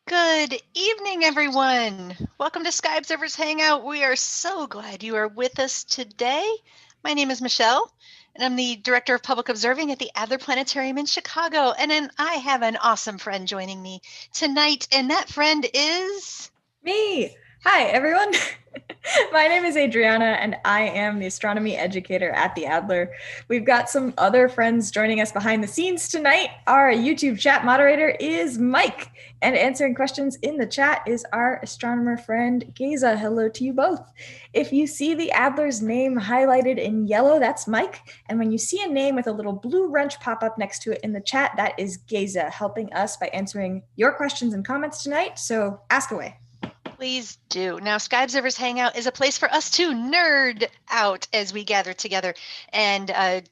Good evening, everyone. Welcome to Sky Observers Hangout. We are so glad you are with us today. My name is Michelle, and I'm the Director of Public Observing at the Adler Planetarium in Chicago. And then I have an awesome friend joining me tonight, and that friend is... Me! Hi, everyone. My name is Adriana, and I am the astronomy educator at the Adler. We've got some other friends joining us behind the scenes tonight. Our YouTube chat moderator is Mike, and answering questions in the chat is our astronomer friend, Geza. Hello to you both. If you see the Adler's name highlighted in yellow, that's Mike. And when you see a name with a little blue wrench pop up next to it in the chat, that is Geza, helping us by answering your questions and comments tonight. So ask away. Please do. Now, Sky Observers Hangout is a place for us to nerd out as we gather together and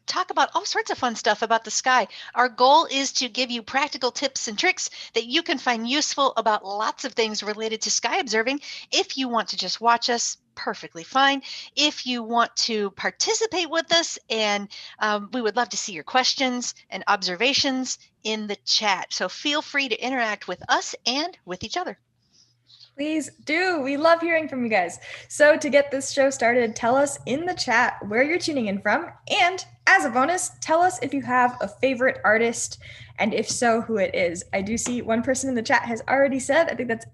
talk about all sorts of fun stuff about the sky. Our goal is to give you practical tips and tricks that you can find useful about lots of things related to sky observing. If you want to just watch us, perfectly fine. If you want to participate with us, and we would love to see your questions and observations in the chat. So feel free to interact with us and with each other. Please do. We love hearing from you guys. So to get this show started, tell us in the chat where you're tuning in from. And as a bonus, tell us if you have a favorite artist, and if so, who it is. I do see one person in the chat has already said, I think that's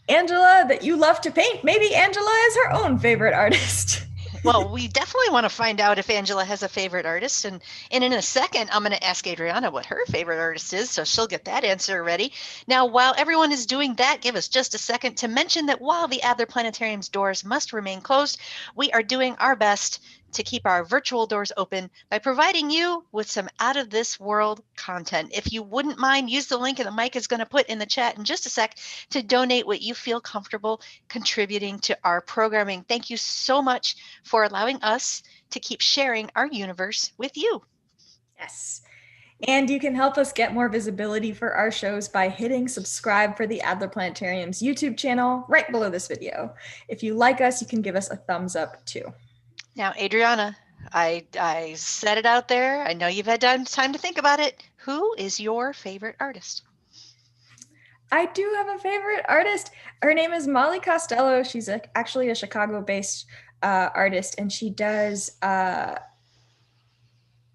Angela, that you love to paint. Maybe Angela is her own favorite artist. Well, we definitely want to find out if Angela has a favorite artist. And in a second, I'm going to ask Adriana what her favorite artist is, so she'll get that answer ready. Now, while everyone is doing that, give us just a second to mention that while the Adler Planetarium's doors must remain closed, we are doing our best to keep our virtual doors open by providing you with some out of this world content. If you wouldn't mind, use the link that Mike is going to put in the chat in just a sec to donate what you feel comfortable contributing to our programming. Thank you so much for allowing us to keep sharing our universe with you. Yes. And you can help us get more visibility for our shows by hitting subscribe for the Adler Planetarium's YouTube channel right below this video. If you like us, you can give us a thumbs up too. Now, Adriana, I set it out there. I know you've had time to think about it. Who is your favorite artist? I do have a favorite artist. Her name is Molly Costello. She's actually a Chicago-based artist, and she does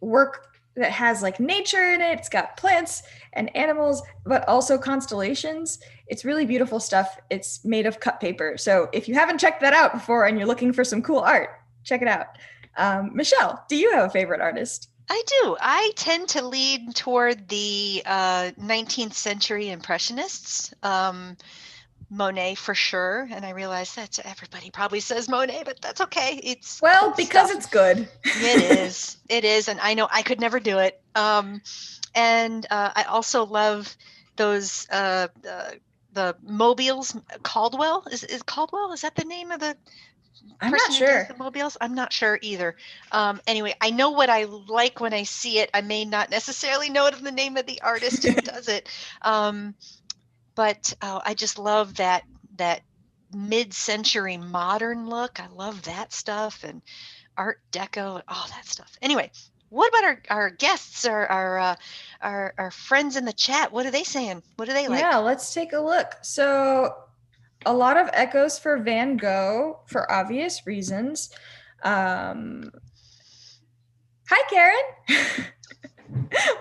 work that has like nature in it. It's got plants and animals, but also constellations. It's really beautiful stuff. It's made of cut paper. So if you haven't checked that out before and you're looking for some cool art, check it out. Michelle, do you have a favorite artist? I do. I tend to lean toward the 19th century Impressionists. Monet for sure, and I realize that everybody probably says Monet, but that's okay. It's well, because it's good. It is, and I know I could never do it. And I also love those the mobiles. Caldwell is Caldwell? Is that the name of the I'm person not sure. who does the mobiles? I'm not sure either. Anyway, I know what I like when I see it. I may not necessarily know the name of the artist who does it. But I just love that mid-century modern look. I love that stuff, and Art Deco and all that stuff. Anyway, what about our guests, our friends in the chat? What are they saying? What do they like? Yeah, let's take a look. So a lot of echoes for Van Gogh for obvious reasons. Hi, Karen.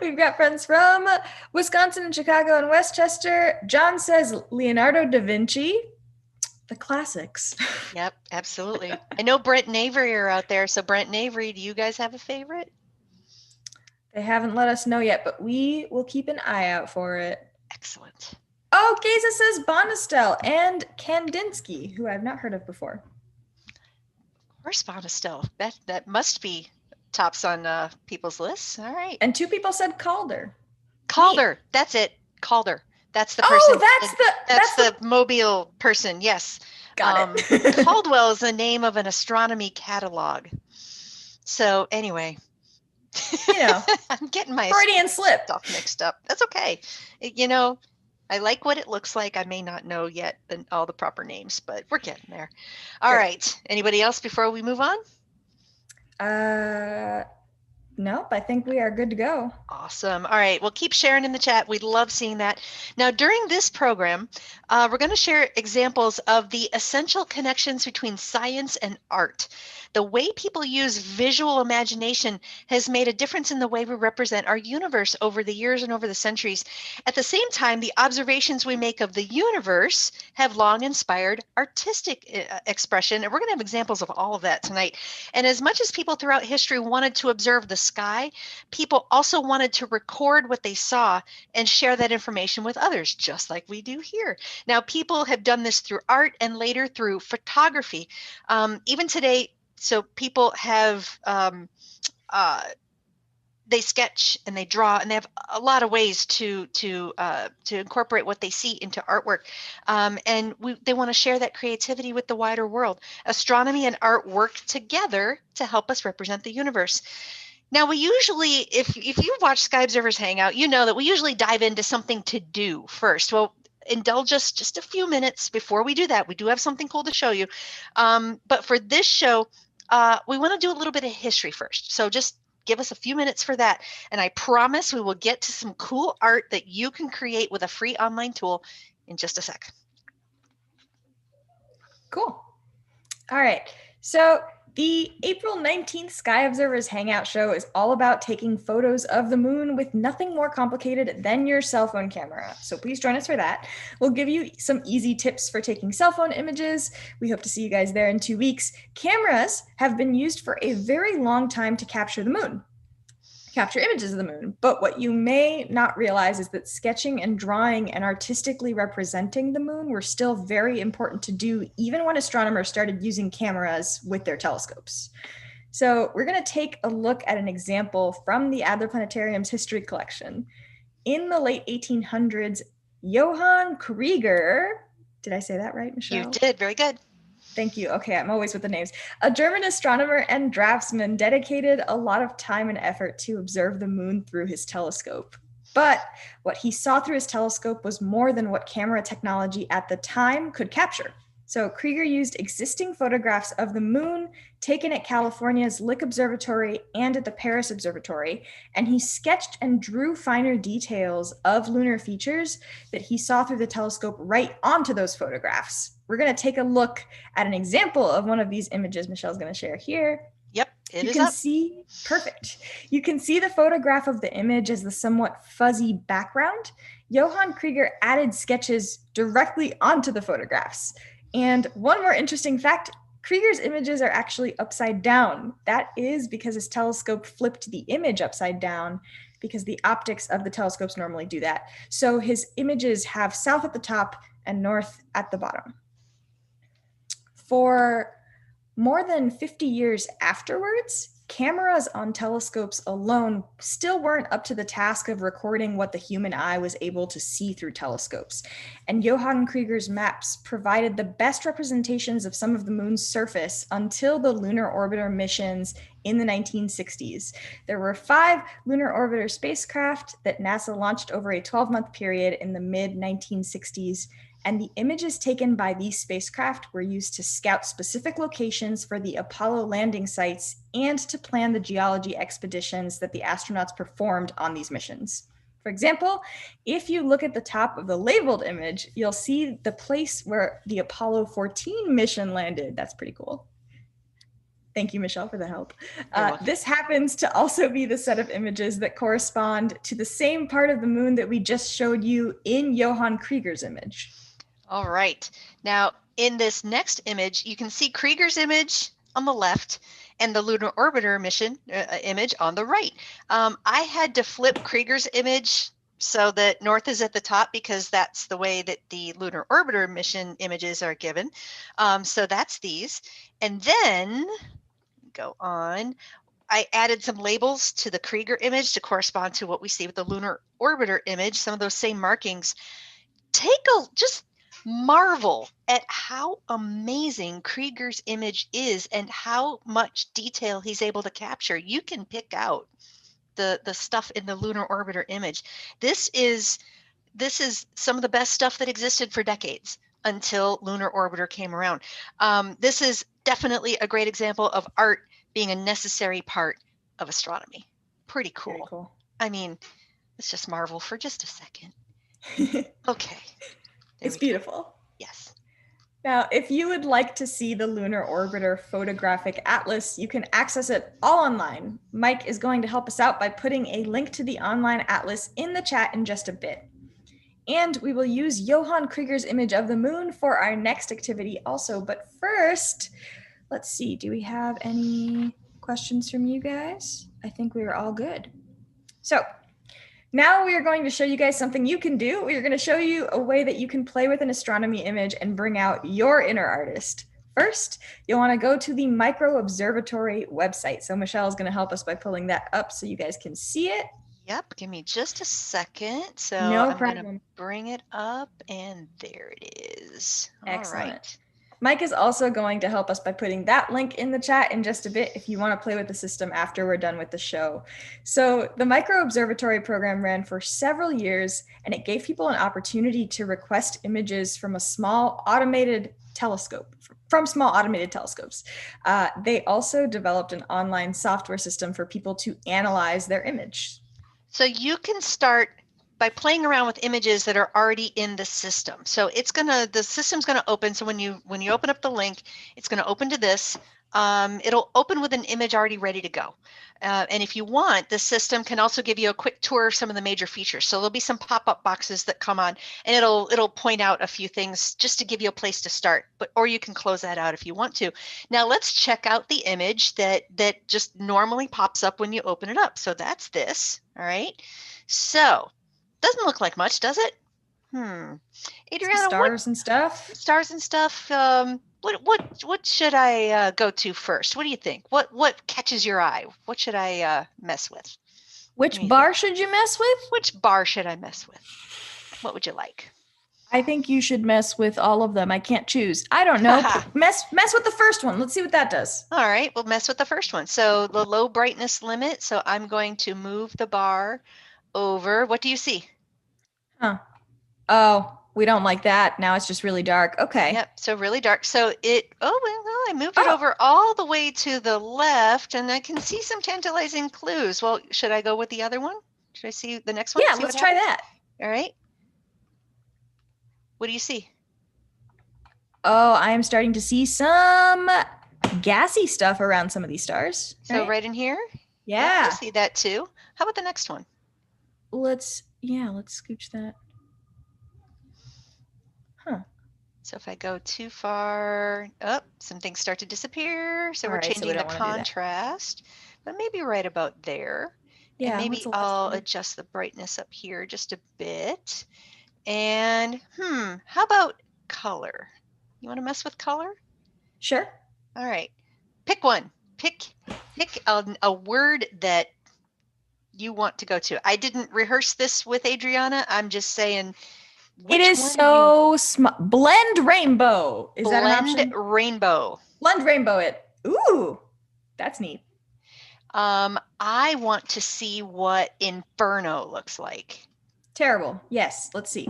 We've got friends from Wisconsin and Chicago and Westchester. John says Leonardo da Vinci, the classics. Yep, absolutely. I know Brent and Avery are out there. So Brent and Avery, do you guys have a favorite? They haven't let us know yet, but we will keep an eye out for it. Excellent. Oh, Geza says Bonistel and Kandinsky, who I've not heard of before. Of course, Bonistel. That must be tops on people's lists. All right. And two people said Calder. Calder. Neat. That's it. Calder. That's the person. Oh, that's the mobile person. Yes. Got it. Caldwell is the name of an astronomy catalog. So anyway, you know, I'm getting my Freudian slip stuff mixed up. That's okay. You know, I like what it looks like. I may not know yet all the proper names, but we're getting there. All right. Anybody else before we move on? Nope, I think we are good to go. Awesome. All right. Well, keep sharing in the chat. We'd love seeing that. Now, during this program, we're going to share examples of the essential connections between science and art. The way people use visual imagination has made a difference in the way we represent our universe over the years and over the centuries. At the same time, the observations we make of the universe have long inspired artistic expression. And we're going to have examples of all of that tonight. And as much as people throughout history wanted to observe the sky, people also wanted to record what they saw and share that information with others, just like we do here. Now, people have done this through art and later through photography. Even today, so people have they sketch and they draw, and they have a lot of ways to incorporate what they see into artwork, and they want to share that creativity with the wider world. Astronomy and art work together to help us represent the universe. Now, we usually, if you've watched Sky Observers Hangout, you know that we usually dive into something to do first. Well, indulge us just a few minutes before we do that. We do have something cool to show you. But for this show, we want to do a little bit of history first. So just give us a few minutes for that. And I promise we will get to some cool art that you can create with a free online tool in just a sec. Cool. All right. So the April 19th Sky Observers Hangout show is all about taking photos of the moon with nothing more complicated than your cell phone camera. So please join us for that. We'll give you some easy tips for taking cell phone images. We hope to see you guys there in 2 weeks. Cameras have been used for a very long time to capture the moon, capture images of the moon. But what you may not realize is that sketching and drawing and artistically representing the moon were still very important to do, even when astronomers started using cameras with their telescopes. So we're going to take a look at an example from the Adler Planetarium's history collection. In the late 1800s, Johann Krieger, did I say that right, Michelle? You did. Very good. Thank you. Okay, I'm always with the names. A German astronomer and draftsman dedicated a lot of time and effort to observe the moon through his telescope. But what he saw through his telescope was more than what camera technology at the time could capture. So Krieger used existing photographs of the moon taken at California's Lick Observatory and at the Paris Observatory, and he sketched and drew finer details of lunar features that he saw through the telescope right onto those photographs. We're going to take a look at an example of one of these images Michelle's going to share here. Yep, it you is can up. see, perfect. You can see the photograph of the image as the somewhat fuzzy background. Johann Krieger added sketches directly onto the photographs. And one more interesting fact, Krieger's images are actually upside down. That is because his telescope flipped the image upside down, because the optics of the telescopes normally do that. So his images have south at the top and north at the bottom. For more than 50 years afterwards, cameras on telescopes alone still weren't up to the task of recording what the human eye was able to see through telescopes. And Johann Krieger's maps provided the best representations of some of the moon's surface until the lunar orbiter missions in the 1960s. There were 5 lunar orbiter spacecraft that NASA launched over a 12-month period in the mid-1960s. And the images taken by these spacecraft were used to scout specific locations for the Apollo landing sites and to plan the geology expeditions that the astronauts performed on these missions. For example, if you look at the top of the labeled image, you'll see the place where the Apollo 14 mission landed. That's pretty cool. Thank you, Michelle, for the help. This happens to also be the set of images that correspond to the same part of the moon that we just showed you in Johann Krieger's image. All right. Now, in this next image, you can see Krieger's image on the left and the lunar orbiter mission image on the right. I had to flip Krieger's image so that north is at the top because that's the way that the lunar orbiter mission images are given. So that's these. And then go on. I added some labels to the Krieger image to correspond to what we see with the lunar orbiter image, some of those same markings. Just marvel at how amazing Krieger's image is and how much detail he's able to capture. You can pick out the stuff in the lunar orbiter image. This is some of the best stuff that existed for decades until lunar orbiter came around. This is definitely a great example of art being a necessary part of astronomy. Pretty cool. Very cool. I mean, let's just marvel for just a second. Okay. It's beautiful. Yes. Now, if you would like to see the Lunar Orbiter photographic atlas, you can access it all online. Mike is going to help us out by putting a link to the online atlas in the chat in just a bit. And we will use Johann Krieger's image of the moon for our next activity also. But first, let's see, do we have any questions from you guys? I think we were all good. So now we are going to show you guys something you can do. We are going to show you a way that you can play with an astronomy image and bring out your inner artist. First, you'll want to go to the Micro Observatory website. So Michelle is going to help us by pulling that up so you guys can see it. Yep, give me just a second. So No I'm going to problem. bring it up, and there it is. Excellent. All right. Mike is also going to help us by putting that link in the chat in just a bit if you want to play with the system after we're done with the show. So the Micro Observatory program ran for several years, and it gave people an opportunity to request images from a small automated telescope, from small automated telescopes. They also developed an online software system for people to analyze their image. So you can start by playing around with images that are already in the system. So the system's gonna open. So when you open up the link, it's gonna open to this. It'll open with an image already ready to go. And if you want, the system can also give you a quick tour of some of the major features. So there'll be some pop-up boxes that come on, and it'll point out a few things just to give you a place to start. Or you can close that out if you want to. Now let's check out the image that just normally pops up when you open it up. So that's this. All right. So doesn't look like much, does it? Adriana, some stars and stuff. Stars and stuff. What should I go to first? What do you think? What catches your eye? What should I mess with? Which bar should you mess with? Which bar should I mess with? What would you like? I think you should mess with all of them. I can't choose. I don't know. mess with the first one. Let's see what that does. All right, we'll mess with the first one. So the low brightness limit. So I'm going to move the bar over. What do you see? Oh, we don't like that. Now it's just really dark. Okay. Yep, so really dark. So I moved it over all the way to the left, and I can see some tantalizing clues. Well, should I go with the other one? Should I see the next one? Yeah, let's try that. All right. What do you see? Oh, I am starting to see some gassy stuff around some of these stars. So right in here? Yeah. I see that too. How about the next one? Let's scooch that. So if I go too far, some things start to disappear. So we're changing the contrast, but maybe right about there. Yeah. And maybe I'll adjust the brightness up here just a bit. And how about color? You want to mess with color? Sure. All right. Pick one. Pick a word that you want to go to. I didn't rehearse this with Adriana. I'm just saying. It is so blend rainbow. Is that an option? Blend rainbow. Blend rainbow it. Ooh, that's neat. I want to see what inferno looks like. Terrible. Yes, let's see.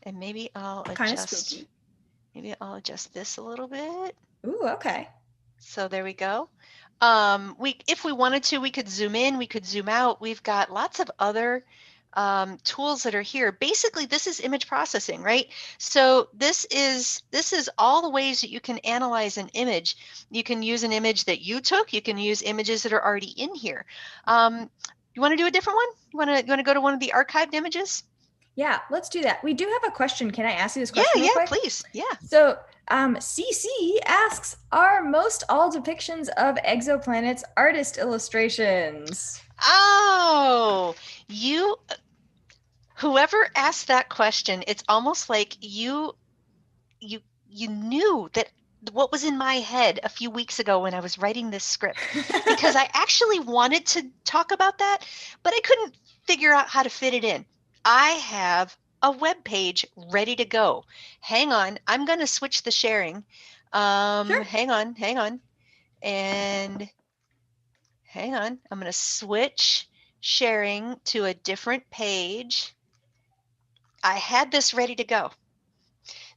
And maybe I'll adjust. Maybe I'll adjust this a little bit. Ooh, okay. So there we go. If we wanted to, we could zoom in, we could zoom out. We've got lots of other tools that are here. Basically, this is image processing, right? So this is all the ways that you can analyze an image. You can use an image that you took. You can use images that are already in here. You want to do a different one? You want to go to one of the archived images? Yeah, let's do that. We do have a question. Can I ask you this question? Yeah, please. Yeah. So CC asks, are most all depictions of exoplanets artist illustrations? Oh, whoever asked that question, it's almost like you knew that what was in my head a few weeks ago when I was writing this script, because I actually wanted to talk about that, but I couldn't figure out how to fit it in. I have a web page ready to go. Hang on, I'm going to switch the sharing. Sure. Hang on. And hang on, I'm going to switch sharing to a different page. I had this ready to go.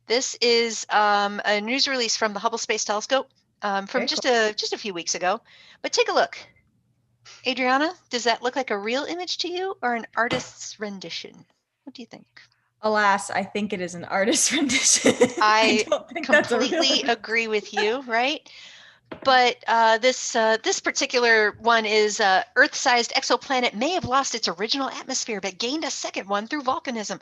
This is a news release from the Hubble Space Telescope from just a few weeks ago. But take a look. Adriana, does that look like a real image to you or an artist's rendition? What do you think? Alas, I think it is an artist's rendition. I don't think that's a real completely image. agree with you, right? But this particular one is Earth-sized exoplanet may have lost its original atmosphere, but gained a second one through volcanism.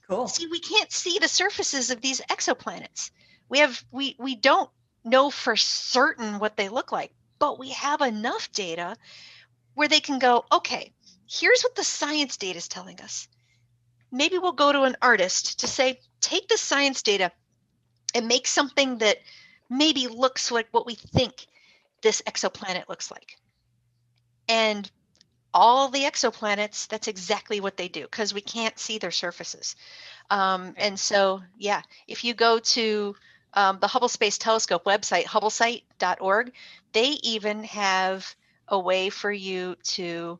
Cool. See, we can't see the surfaces of these exoplanets. We don't know for certain what they look like, but we have enough data where they can go, okay, here's what the science data is telling us. Maybe we'll go to an artist to say, take the science data and make something that maybe looks like what we think this exoplanet looks like. And all the exoplanets, that's exactly what they do because we can't see their surfaces. And so, yeah, if you go to the Hubble Space Telescope website, hubblesite.org, they even have a way for you to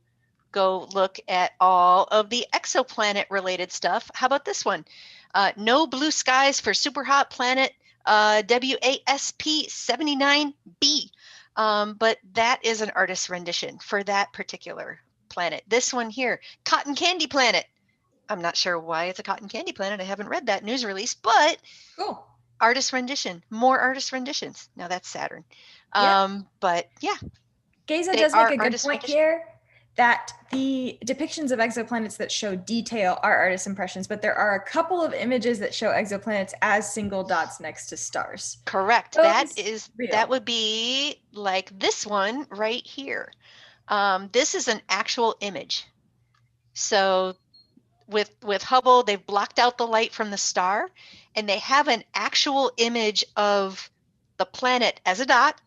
go look at all of the exoplanet related stuff. How about this one? No blue skies for super hot planet WASP 79b. But that is an artist's rendition for that particular planet. This one here, Cotton Candy Planet. I'm not sure why it's a cotton candy planet. I haven't read that news release, but Cool. artist rendition, more artist renditions. Now that's Saturn. Yeah. But yeah, Geza they does make are a good artist point rendition. here that the depictions of exoplanets that show detail are artist impressions, but there are a couple of images that show exoplanets as single dots next to stars. Correct. Those real. That would be like this one right here. This is an actual image. So with Hubble, they've blocked out the light from the star, and they have an actual image of the planet as a dot,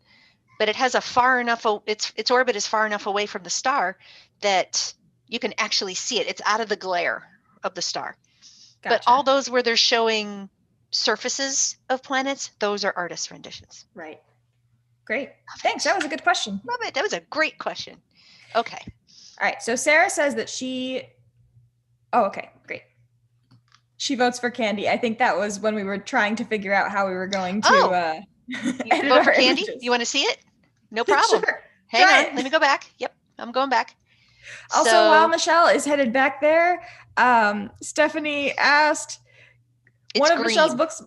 but it has a far enough, its orbit is far enough away from the star that you can actually see it. It's out of the glare of the star. Gotcha. But all those where they're showing surfaces of planets, those are artist renditions. Right. Great. Thanks. That was a good question. Love it. That was a great question. Okay. All right. So Sarah says that she. Oh, okay. Great. She votes for candy. I think that was when we were trying to figure out how we were going to edit vote for our candy? images. You want to see it? No problem. Sure. Hang on. Let me go back. Yep. I'm going back. Also, So, while Michelle is headed back there, Stephanie asked one of green. Michelle's books.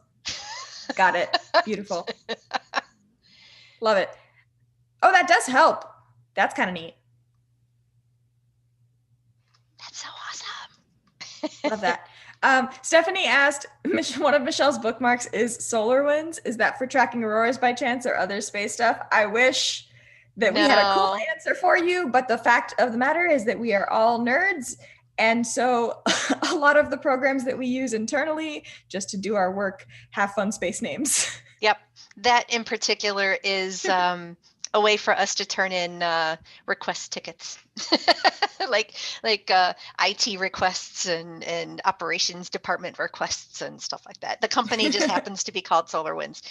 Got it. Beautiful. Love it. Oh, that does help. That's kind of neat. That's so awesome. Love that. Stephanie asked, one of Michelle's bookmarks is solar winds. Is that for tracking auroras by chance or other space stuff? I wish that we had a cool answer for you, but the fact of the matter is that we are all nerds. And so a lot of the programs that we use internally just to do our work have fun space names. Yep. That in particular is a way for us to turn in request tickets, like IT requests and operations department requests and stuff like that. The company just happens to be called SolarWinds.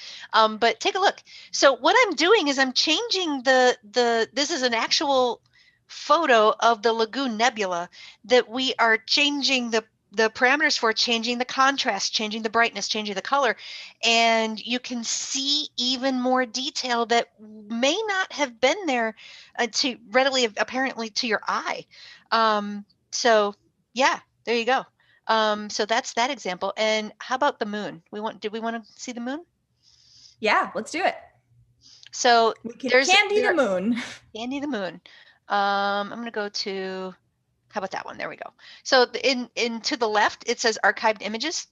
But take a look. So what I'm doing is I'm changing this is an actual photo of the Lagoon Nebula that we are changing the parameters for, changing the contrast, changing the brightness, changing the color, and you can see even more detail that may not have been there to readily apparently to your eye. So yeah, there you go. So that's that example. And how about the moon? Did we want to see the moon? Yeah, let's do it. So we can candy the moon. Candy the moon. I'm going to go to, how about that one? There we go. So in to the left, it says archived images.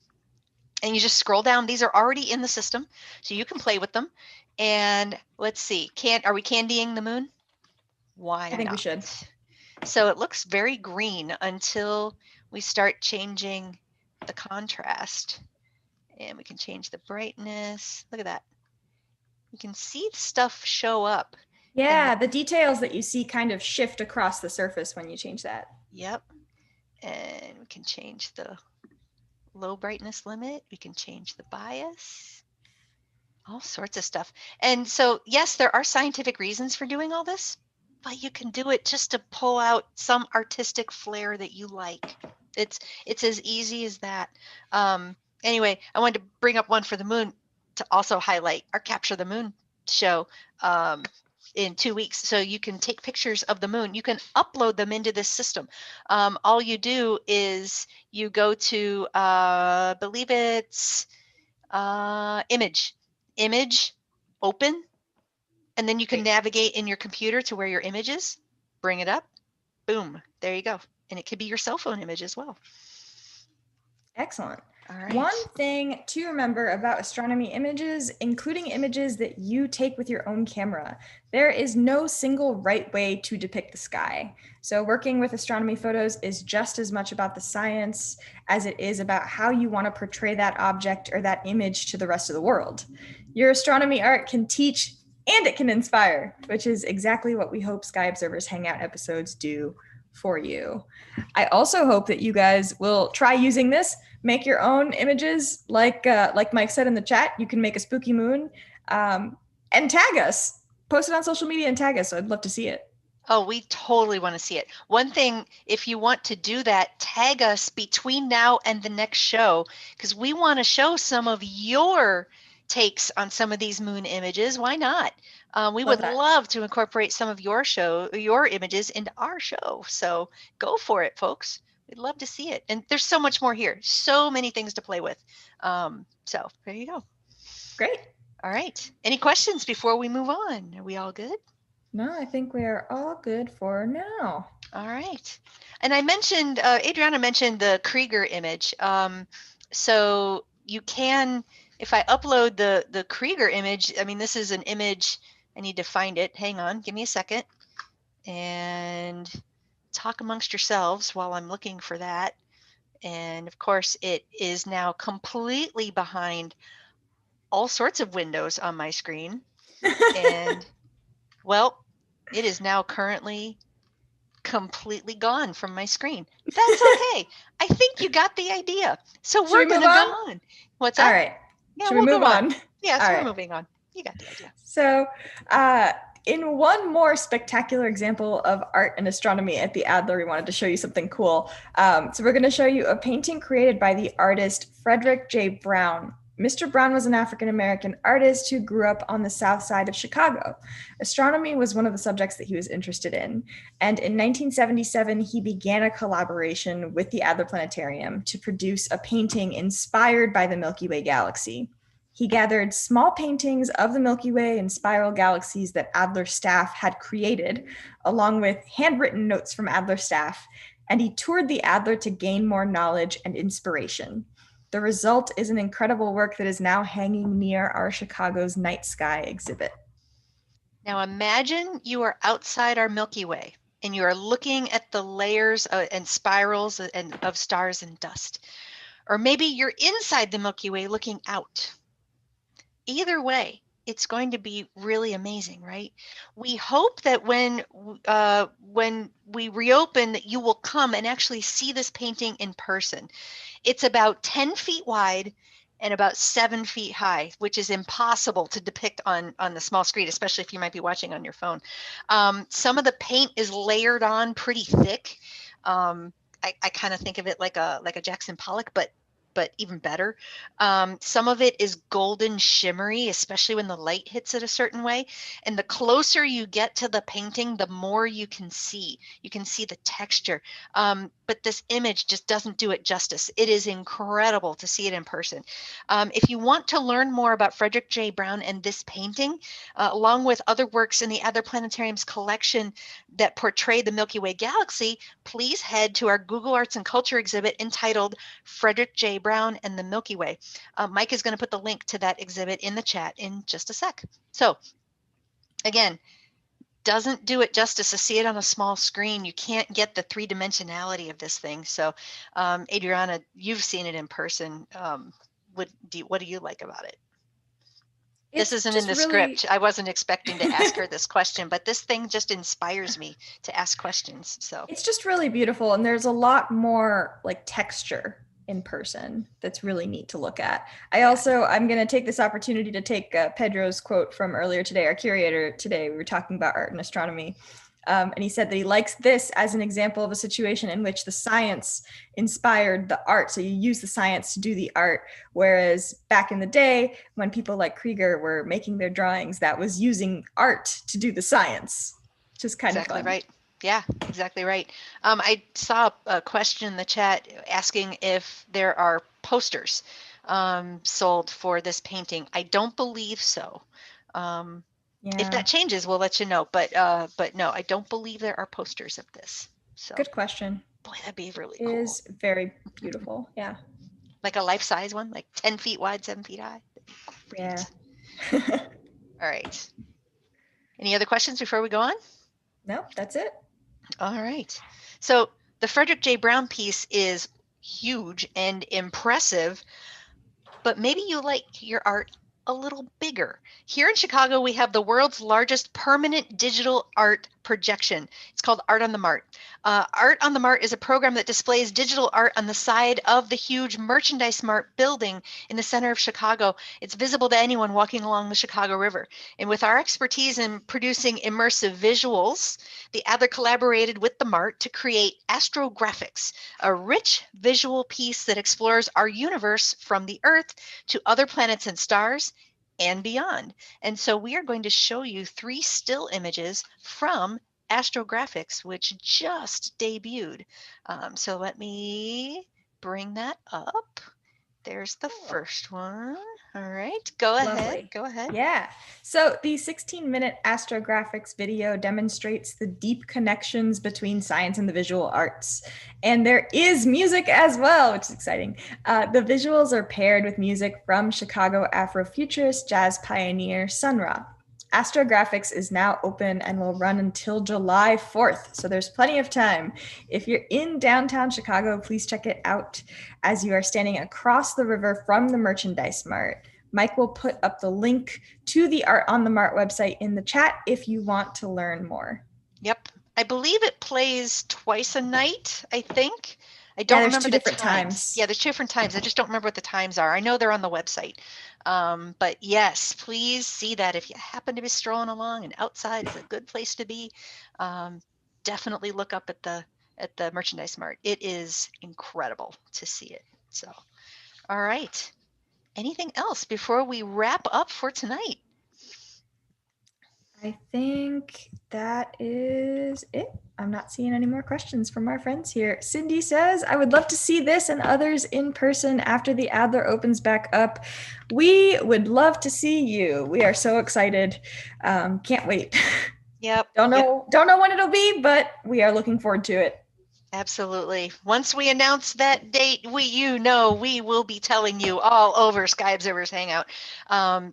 And you just scroll down. These are already in the system, so you can play with them. And let's see, are we candying the moon? Why not? I think we should. So it looks very green until we start changing the contrast. And we can change the brightness. Look at that. You can see stuff show up. Yeah, the details that you see kind of shift across the surface when you change that. Yep. And we can change the low brightness limit. We can change the bias. All sorts of stuff. And so, yes, there are scientific reasons for doing all this, but you can do it just to pull out some artistic flair that you like. It's as easy as that. Anyway, I wanted to bring up one for the moon to also highlight our Capture the Moon show. in 2 weeks. So you can take pictures of the moon. You can upload them into this system. All you do is you go to, believe it's image, open, and then you can navigate in your computer to where your image is, bring it up, boom, there you go. And it could be your cell phone image as well. Excellent. All right. One thing to remember about astronomy images, including images that you take with your own camera, there is no single right way to depict the sky. So working with astronomy photos is just as much about the science as it is about how you want to portray that object or that image to the rest of the world. Your astronomy art can teach and it can inspire, which is exactly what we hope Sky Observers Hangout episodes do for you. I also hope that you guys will try using this, make your own images. Like Mike said in the chat, you can make a spooky moon and tag us, post it on social media and tag us. So I'd love to see it. Oh, we totally want to see it. One thing, if you want to do that, tag us between now and the next show, because we want to show some of your takes on some of these moon images. Why not? We would love to incorporate some of your images into our show. So go for it, folks. We'd love to see it. And there's so much more here. So many things to play with. So there you go. Great. All right. Any questions before we move on? Are we all good? No, I think we are all good for now. All right. And I mentioned, Adriana mentioned the Krieger image. So you can, if I upload the Krieger image, I mean, this is an image, I need to find it. Hang on, give me a second. And talk amongst yourselves while I'm looking for that. And of course, it is now completely behind all sorts of windows on my screen. And well, it is now currently completely gone from my screen. That's okay. I think you got the idea. So we're going to go on. What's that? All right. Yeah, we'll move on. Yes, we're moving on. You got the idea. So in one more spectacular example of art and astronomy at the Adler, we wanted to show you something cool. So we're going to show you a painting created by the artist Frederick J. Brown. Mr. Brown was an African-American artist who grew up on the south side of Chicago. Astronomy was one of the subjects that he was interested in. And in 1977, he began a collaboration with the Adler Planetarium to produce a painting inspired by the Milky Way galaxy. He gathered small paintings of the Milky Way and spiral galaxies that Adler staff had created, along with handwritten notes from Adler staff, and he toured the Adler to gain more knowledge and inspiration. The result is an incredible work that is now hanging near our Chicago's night sky exhibit. Now imagine you are outside our Milky Way and you are looking at the layers and spirals of stars and dust. Or maybe you're inside the Milky Way looking out. Either way, it's going to be really amazing, right? We hope that when we reopen, that you will come and actually see this painting in person. It's about 10 feet wide and about 7 feet high, which is impossible to depict on the small screen, especially if you might be watching on your phone. Some of the paint is layered on pretty thick. I kind of think of it like a Jackson Pollock, but even better. Some of it is golden shimmery, especially when the light hits it a certain way. And the closer you get to the painting, the more you can see. You can see the texture. But this image just doesn't do it justice. It is incredible to see it in person. If you want to learn more about Frederick J. Brown and this painting, along with other works in the Adler Planetarium's collection that portray the Milky Way galaxy, please head to our Google Arts and Culture exhibit entitled Frederick J. Brown and the Milky Way. Mike is going to put the link to that exhibit in the chat in just a sec. So again, doesn't do it justice to see it on a small screen. You can't get the three-dimensionality of this thing. So Adriana, you've seen it in person. What do you like about it? This isn't in the script. I wasn't expecting to ask her this question, but this thing just inspires me to ask questions. So it's just really beautiful. And there's a lot more like texture in person that's really neat to look at. I'm going to take this opportunity to take Pedro's quote from earlier today, our curator today. We were talking about art and astronomy. And he said that he likes this as an example of a situation in which the science inspired the art. So you use the science to do the art. Whereas back in the day, when people like Krieger were making their drawings, that was using art to do the science, which is kind of Exactly fun. right. Yeah, exactly right. I saw a question in the chat asking if there are posters sold for this painting. I don't believe so. If that changes, we'll let you know. But no, I don't believe there are posters of this. So good question. boy, that'd be really It cool. is very beautiful. Yeah. Like a life-size one, like 10 feet wide, 7 feet high. Yeah. All right. Any other questions before we go on? No, that's it. All right. So the Frederick J. Brown piece is huge and impressive, but maybe you like your art a little bigger. Here in Chicago, we have the world's largest permanent digital art projection. It's called Art on the Mart. Art on the Mart is a program that displays digital art on the side of the huge Merchandise Mart building in the center of Chicago. It's visible to anyone walking along the Chicago River. And with our expertise in producing immersive visuals, the Adler collaborated with the Mart to create Astrographics, a rich visual piece that explores our universe from the Earth to other planets and stars and beyond. And so we are going to show you 3 still images from Astrographics, which just debuted. So let me bring that up. There's the first one. All right, go ahead. Go ahead. Yeah. So the 16-minute Astrographics video demonstrates the deep connections between science and the visual arts. And there is music as well, which is exciting. The visuals are paired with music from Chicago Afrofuturist jazz pioneer Sun Ra. Astrographics is now open and will run until July 4th. So there's plenty of time. If you're in downtown Chicago, please check it out as you are standing across the river from the Merchandise Mart. Mike will put up the link to the Art on the Mart website in the chat if you want to learn more. Yep. I believe it plays twice a night, I think. I don't remember the times. Yeah, there's 2 different times. I just don't remember what the times are. I know they're on the website. But yes, please see that if you happen to be strolling along, and outside is a good place to be. Definitely look up at the Merchandise Mart. It is incredible to see it. So, all right. Anything else before we wrap up for tonight? I think that is it. I'm not seeing any more questions from our friends here. Cindy says, I would love to see this and others in person after the Adler opens back up. We would love to see you. We are so excited. Can't wait. Yep. Don't know when it'll be, but we are looking forward to it. Absolutely. Once we announce that date, we will be telling you all over Sky Observers Hangout.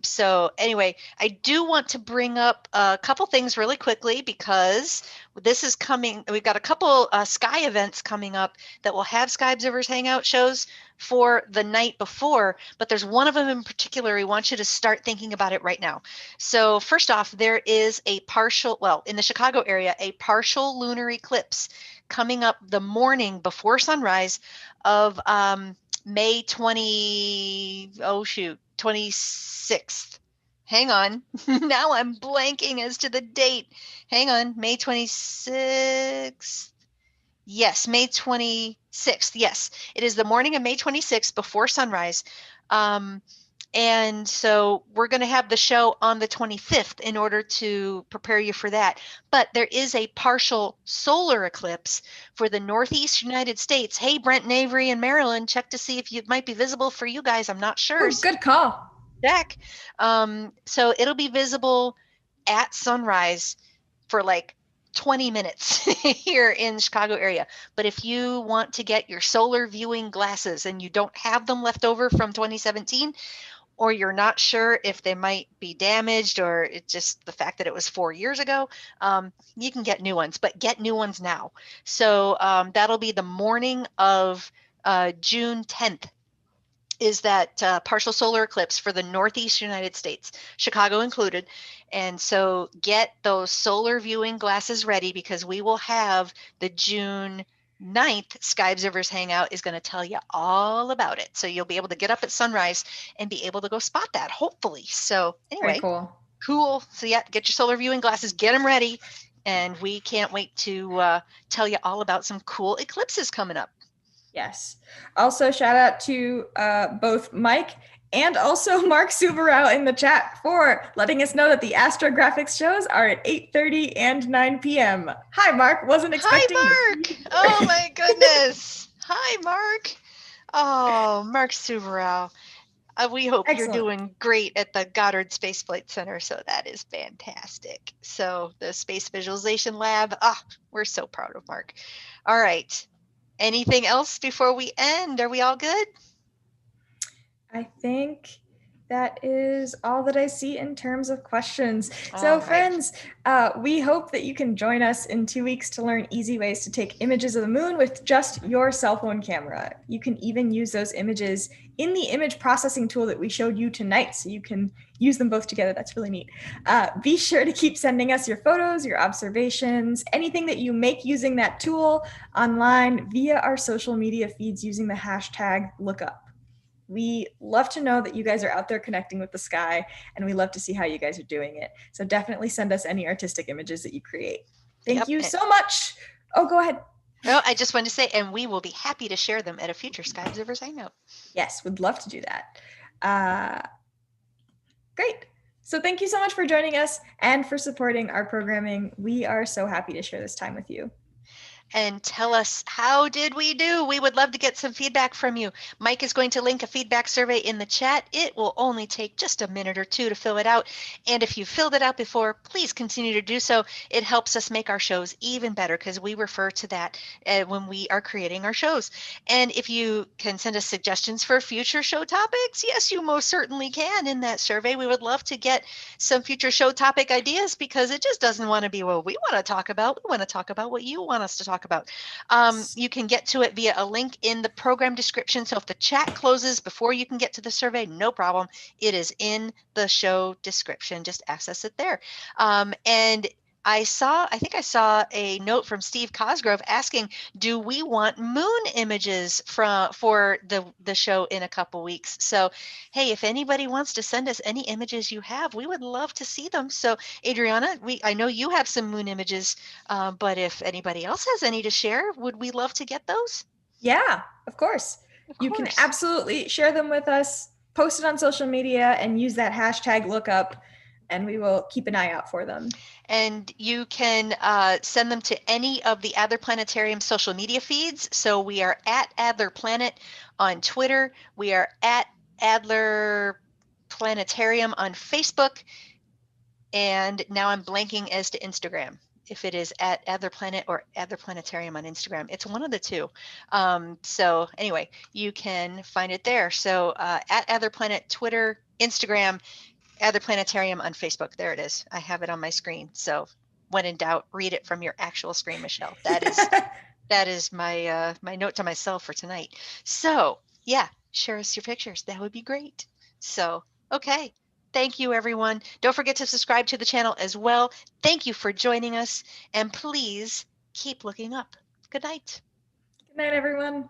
So anyway, I do want to bring up a couple things really quickly because this is coming. We've got a couple Sky events coming up that will have Sky Observers Hangout shows for the night before, but there's one of them in particular we want you to start thinking about it right now. So first off, there is a partial, well, in the Chicago area, a partial lunar eclipse coming up the morning before sunrise of May 26th. Hang on. Now I'm blanking as to the date. Hang on. May 26th. Yes, May 26th. Yes, it is the morning of May 26th before sunrise. And so we're going to have the show on the 25th in order to prepare you for that. But there is a partial solar eclipse for the Northeast United States. Hey, Brent and Avery in Maryland, check to see if it might be visible for you guys. I'm not sure. Ooh, good call. Check. So it'll be visible at sunrise for like 20 minutes here in Chicago area. But if you want to get your solar viewing glasses and you don't have them left over from 2017, or you're not sure if they might be damaged, or it's just the fact that it was 4 years ago, you can get new ones, but get new ones now. So that'll be the morning of June 10th is that partial solar eclipse for the Northeast United States, Chicago included. And so get those solar viewing glasses ready because we will have the June 9th Sky Observers Hangout is going to tell you all about it. So you'll be able to get up at sunrise and be able to go spot that, hopefully. So anyway, very cool. So yeah, get your solar viewing glasses, get them ready. And we can't wait to tell you all about some cool eclipses coming up. Yes. Also, shout out to both Mike and also Mark Subaru in the chat for letting us know that the astrographics shows are at 8:30 and 9 p.m. Hi, Mark. Wasn't expecting Hi, Mark. Oh, my goodness. Hi, Mark. Oh, Mark Subaru. We hope you're Excellent. doing great at the Goddard Space Flight Center, so that is fantastic. So the Space Visualization Lab, we're so proud of Mark. All right. Anything else before we end? Are we all good? I think that is all that I see in terms of questions. So, All right. friends, we hope that you can join us in 2 weeks to learn easy ways to take images of the moon with just your cell phone camera. You can even use those images in the image processing tool that we showed you tonight, so you can use them both together. That's really neat. Be sure to keep sending us your photos, your observations, anything that you make using that tool online via our social media feeds using the hashtag lookup. We love to know that you guys are out there connecting with the sky, and we love to see how you guys are doing it. So definitely send us any artistic images that you create. Thank you so much. Oh, go ahead. No, I just wanted to say, and we will be happy to share them at a future Sky Observers Hangout. Yes, would love to do that. Great. So thank you so much for joining us and for supporting our programming. We are so happy to share this time with you. And tell us, how did we do? We would love to get some feedback from you. Mike is going to link a feedback survey in the chat. It will only take just a minute or two to fill it out. And if you filled it out before, please continue to do so. It helps us make our shows even better because we refer to that when we are creating our shows. And if you can send us suggestions for future show topics, yes, you most certainly can in that survey. We would love to get some future show topic ideas because it just doesn't want to be what we want to talk about. We want to talk about what you want us to talk about. You can get to it via a link in the program description. So if the chat closes before you can get to the survey, no problem. It is in the show description. Just access it there. And I think I saw a note from Steve Cosgrove asking, do we want moon images for the show in a couple weeks? So, hey, if anybody wants to send us any images you have, we would love to see them. So, Adriana, I know you have some moon images, but if anybody else has any to share, would we love to get those? Yeah, of course. You can absolutely share them with us, post it on social media, and use that hashtag lookup, and we will keep an eye out for them. And you can send them to any of the Adler Planetarium social media feeds. So we are at Adler Planet on Twitter. We are at Adler Planetarium on Facebook. And now I'm blanking as to Instagram. If it is at Adler Planet or Adler Planetarium on Instagram, it's one of the two. So anyway, you can find it there. So at Adler Planet, Twitter, Instagram, Adler Planetarium on Facebook. There it is. I have it on my screen. So when in doubt, read it from your actual screen, Michelle. That is my my note to myself for tonight. So yeah, share us your pictures. That would be great. So, okay. Thank you, everyone. Don't forget to subscribe to the channel as well. Thank you for joining us. And please keep looking up. Good night. Good night, everyone.